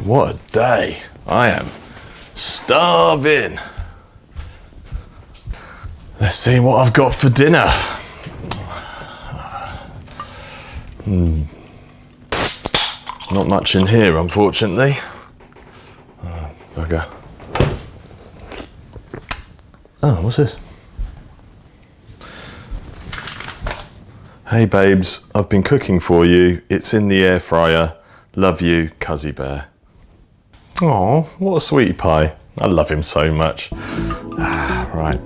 What a day. I am starving. Let's see what I've got for dinner. Not much in here, unfortunately. Bugger. Oh, what's this? Hey babes, I've been cooking for you. It's in the air fryer. Love you, Cuzzy Bear. Oh, what a sweetie pie. I love him so much. Right,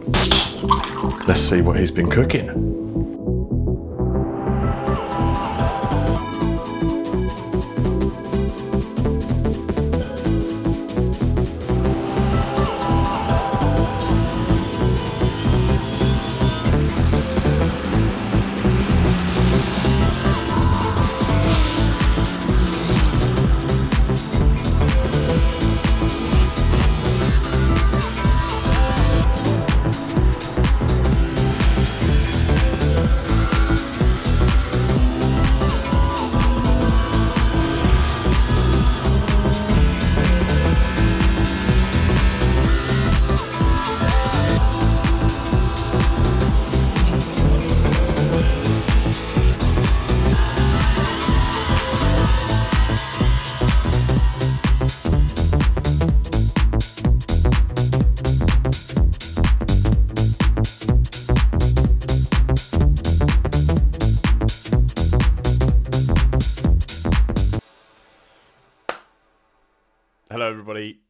let's see what he's been cooking. Hello everybody.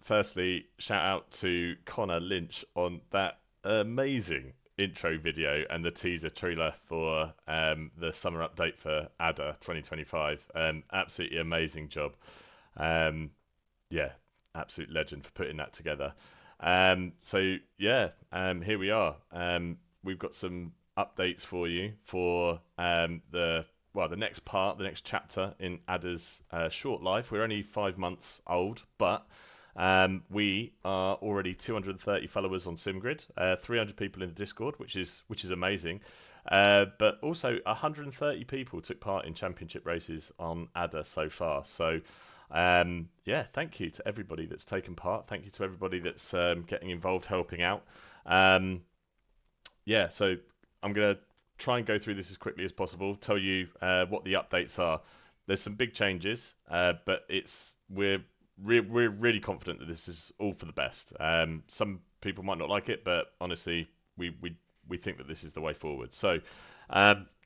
Firstly, shout out to Connor Lynch on that amazing intro video and the teaser trailer for the summer update for ADRR 2025. Absolutely amazing job. Yeah, absolute legend for putting that together. Here we are. We've got some updates for you for the next part, the next chapter in ADRR's short life. We're only 5 months old, but we are already 230 followers on SimGrid, 300 people in the Discord, which is amazing. But also 130 people took part in championship races on ADRR so far. So thank you to everybody that's taken part. Thank you to everybody that's getting involved, helping out. So I'm gonna try and go through this as quickly as possible, tell you what the updates are. There's some big changes, but we're really confident that this is all for the best. Some people might not like it, but honestly, we think that this is the way forward. So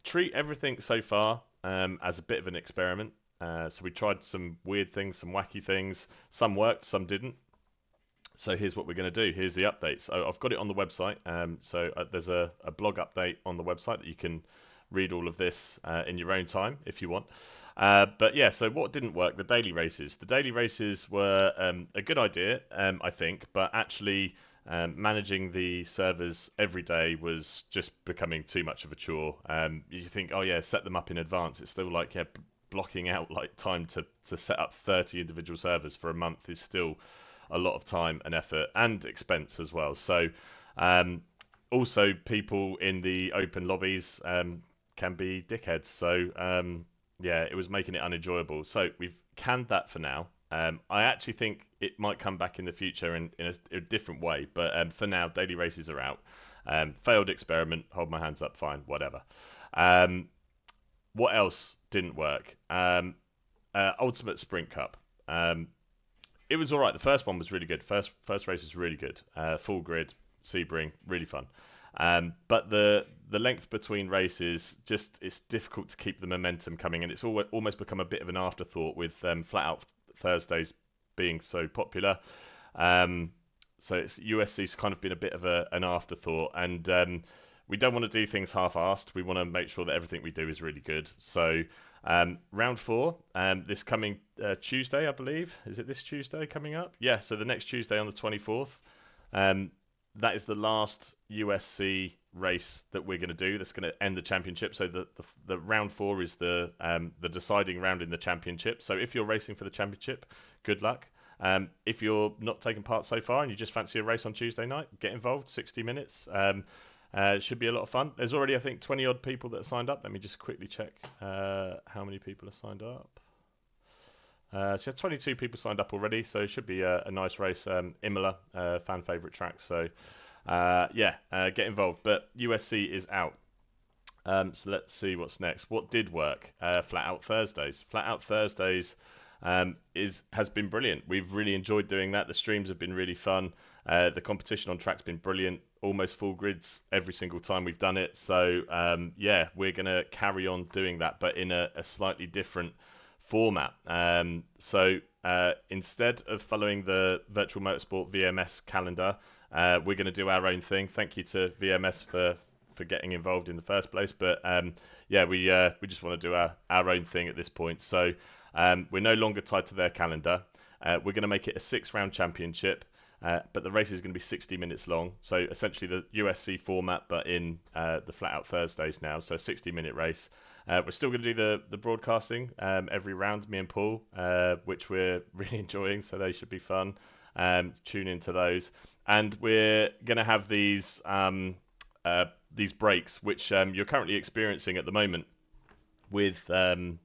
treat everything so far as a bit of an experiment. So we tried some weird things, some wacky things. Some worked, some didn't. So here's what we're going to do. Here's the update. So I've got it on the website. There's a blog update on the website that you can read all of this in your own time if you want. So what didn't work? The daily races. The daily races were a good idea, I think, but actually managing the servers every day was just becoming too much of a chore. You think, oh yeah, set them up in advance. It's still like, blocking out like time to set up 30 individual servers for a month is still a lot of time and effort and expense as well. So also people in the open lobbies can be dickheads. So it was making it unenjoyable. So we've canned that for now. I actually think it might come back in the future in a different way. But for now, daily races are out. Failed experiment, hold my hands up, fine, whatever. What else didn't work? Ultimate Sprint Cup. It was all right. The first one was really good. First race was really good. Full grid, Sebring, really fun. But the length between races, it's difficult to keep the momentum coming, and it's almost become a bit of an afterthought with flat out Thursdays being so popular. So USC's kind of been a bit of an afterthought, and we don't want to do things half-assed. We want to make sure that everything we do is really good. So round 4, this coming Tuesday, I believe. Is it this Tuesday coming up? Yeah, so the next Tuesday on the 24th. That is the last USC race that we're going to do. That's going to end the championship. So the round 4 is the deciding round in the championship. So if you're racing for the championship, good luck. If you're not taking part so far and you just fancy a race on Tuesday night, get involved. 60 minutes. It should be a lot of fun. There's already, I think, 20 odd people that have signed up. Let me just quickly check how many people have signed up. So 22 people signed up already, so it should be a nice race. Imola, fan favourite track. So get involved. But USC is out. So let's see what's next. What did work? Flat Out Thursdays. Flat Out Thursdays has been brilliant. We've really enjoyed doing that. The streams have been really fun. The competition on track's been brilliant. Almost full grids every single time we've done it. So we're gonna carry on doing that, but in a slightly different format. Instead of following the Virtual Motorsport VMS calendar, we're going to do our own thing. Thank you to VMS for getting involved in the first place. But we just want to do our own thing at this point. So we're no longer tied to their calendar. We're going to make it a 6-round championship. But the race is going to be 60 minutes long. So essentially the USC format, but in the Flat Out Thursdays now. So a 60-minute race. We're still going to do the broadcasting every round, me and Paul, which we're really enjoying. So they should be fun. Tune into those. And we're going to have these breaks, which you're currently experiencing at the moment with in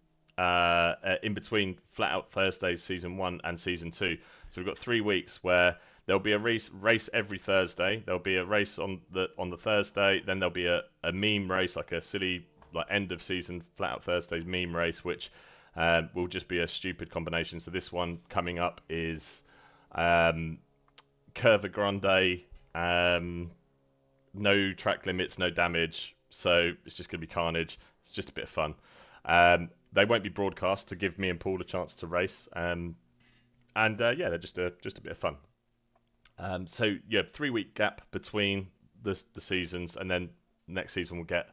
between Flat Out Thursdays Season 1 and Season 2. So we've got 3 weeks where there'll be a race every Thursday. There'll be a race on the Thursday. Then there'll be a meme race, like a silly end of season Flat Out Thursdays meme race, which will just be a stupid combination. So this one coming up is Curva Grande, no track limits, no damage. So it's just going to be carnage. It's just a bit of fun. They won't be broadcast to give me and Paul a chance to race. They're just a bit of fun. 3-week gap between the seasons, and then next season will get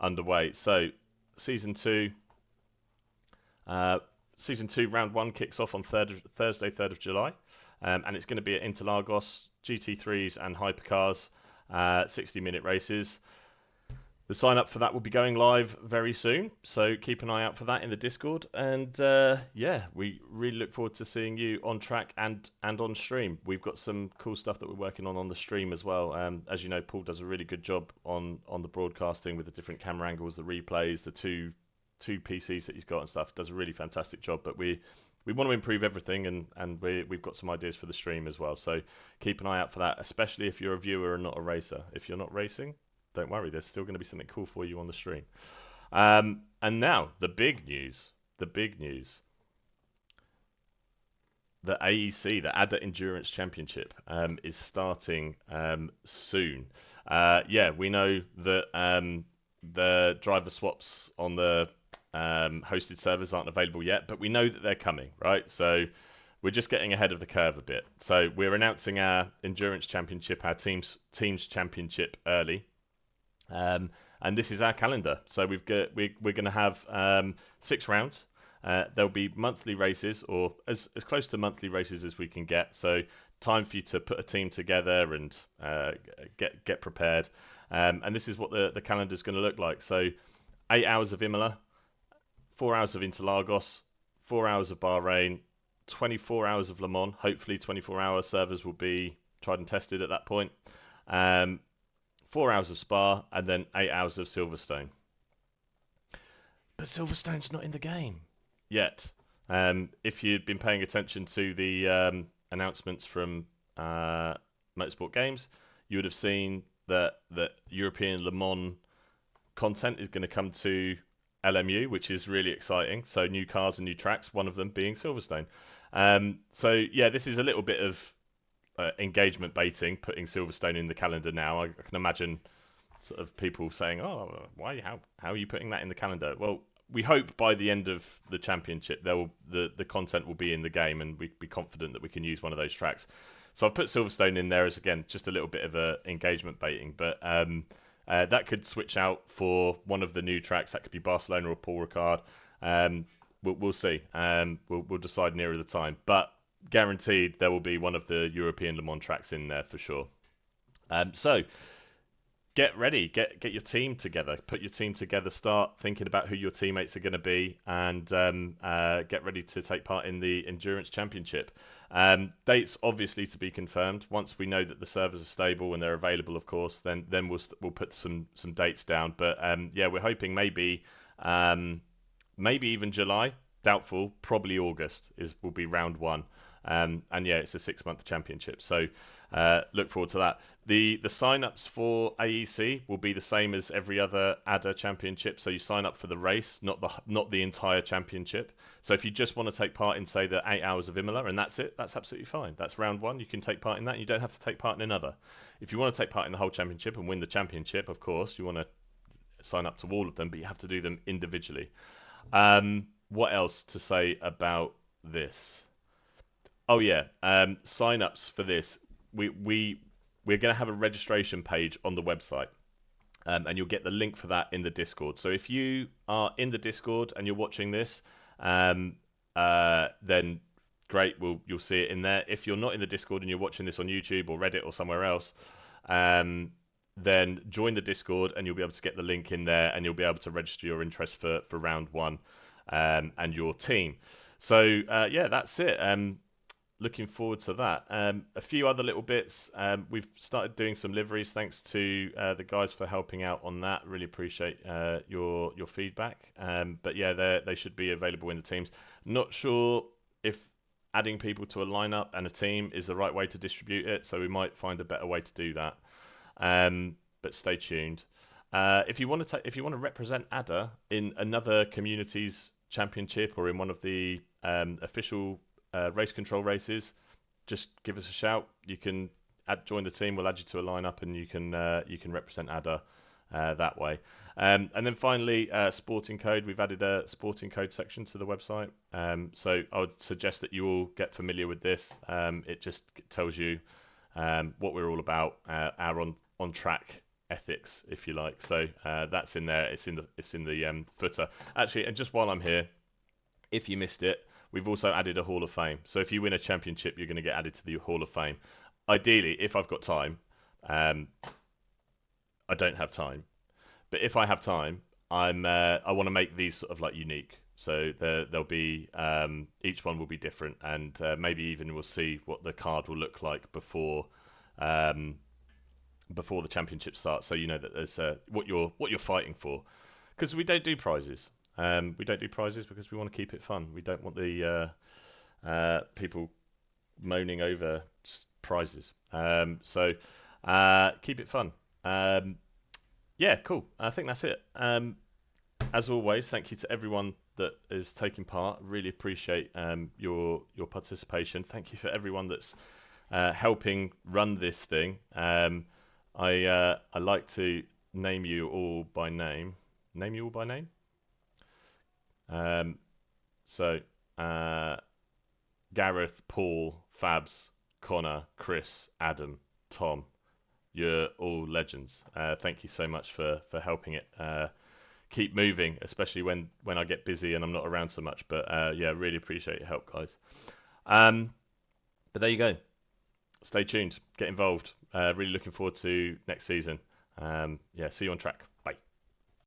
underway. So season 2 round 1 kicks off on Thursday 3rd of July, and it's going to be at Interlagos, GT3s and hypercars, 60-minute races. The sign up for that will be going live very soon, so keep an eye out for that in the Discord. And we really look forward to seeing you on track and on stream. We've got some cool stuff that we're working on the stream as well. As you know, Paul does a really good job on the broadcasting with the different camera angles, the replays, the two PCs that he's got and stuff. Does a really fantastic job. But we want to improve everything, and we've got some ideas for the stream as well. So keep an eye out for that, especially if you're a viewer and not a racer. If you're not racing, don't worry, there's still going to be something cool for you on the stream. And now, the big news. The AEC, the ADA Endurance Championship, is starting soon. We know that the driver swaps on the hosted servers aren't available yet, but we know that they're coming, right? So we're just getting ahead of the curve a bit. So we're announcing our Endurance Championship, our teams Championship early. And this is our calendar. So we're going to have 6 rounds. There'll be monthly races, or as close to monthly races as we can get. So time for you to put a team together and get prepared. And this is what the calendar is going to look like. So 8 hours of Imola, 4 hours of Interlagos, 4 hours of Bahrain, 24 hours of Le Mans. Hopefully 24-hour servers will be tried and tested at that point. 4 hours of Spa, and then 8 hours of Silverstone. But Silverstone's not in the game yet. If you'd been paying attention to the announcements from Motorsport Games, you would have seen that European Le Mans content is going to come to LMU, which is really exciting. So new cars and new tracks, one of them being Silverstone. This is a little bit of engagement baiting, putting Silverstone in the calendar now. I can imagine sort of people saying, "Oh, why? How are you putting that in the calendar?" Well, we hope by the end of the championship, the content will be in the game, and we'd be confident that we can use one of those tracks. So I've put Silverstone in there as, again, just a little bit of a engagement baiting, but that could switch out for one of the new tracks. That could be Barcelona or Paul Ricard. We'll see. We'll decide nearer the time, but guaranteed there will be one of the European Le Mans tracks in there for sure. So get ready, get your team together, put your team together, start thinking about who your teammates are going to be, and get ready to take part in the Endurance Championship. Dates obviously to be confirmed. Once we know that the servers are stable and they're available, of course, then we'll put some dates down. But we're hoping maybe even July. doubtful. Probably August will be round one. And yeah, it's a 6-month championship. So look forward to that. The sign-ups for AEC will be the same as every other ADRR championship. So you sign up for the race, not the entire championship. So if you just want to take part in, say, the 8 hours of Imola, and that's it, that's absolutely fine. That's round one. You can take part in that. You don't have to take part in another. If you want to take part in the whole championship and win the championship, of course, you want to sign up to all of them, but you have to do them individually. What else to say about this? Oh yeah, sign-ups for this. We're going to have a registration page on the website, and you'll get the link for that in the Discord. So if you are in the Discord and you're watching this, then great, you'll see it in there. If you're not in the Discord and you're watching this on YouTube or Reddit or somewhere else, then join the Discord and you'll be able to get the link in there, and you'll be able to register your interest for round one and your team. So yeah, that's it. Looking forward to that. A few other little bits. We've started doing some liveries. Thanks to the guys for helping out on that. Really appreciate your feedback. But yeah, they should be available in the teams. Not sure if adding people to a lineup and a team is the right way to distribute it, so we might find a better way to do that. But stay tuned. If you want to represent ADRR in another communities championship or in one of the official race control races, just give us a shout. You can join the team. We'll add you to a lineup, and you can represent ADRR that way. And then finally, sporting code. We've added a sporting code section to the website. So I would suggest that you all get familiar with this. It just tells you what we're all about, our on track ethics, if you like. So that's in there. It's in the footer. Actually, and just while I'm here, if you missed it, we've also added a Hall of Fame. So if you win a championship, you're going to get added to the Hall of Fame. Ideally, if I've got time, I don't have time, but if I have time, I want to make these sort of like unique. So there'll be each one will be different, and maybe even we'll see what the card will look like before the championship starts. So you know that there's what you're fighting for, because we don't do prizes. We don't do prizes because we want to keep it fun. We don't want the people moaning over prizes. So keep it fun. Yeah, cool. I think that's it. As always, thank you to everyone that is taking part. Really appreciate your participation. Thank you for everyone that's helping run this thing. I like to name you all by name. Name you all by name? So Gareth, Paul, Fabs, Connor, Chris, Adam, Tom, you're all legends. Thank you so much for helping it keep moving, especially when I get busy and I'm not around so much. But yeah, really appreciate your help, guys. But there you go. Stay tuned, get involved. Really looking forward to next season. Yeah, see you on track.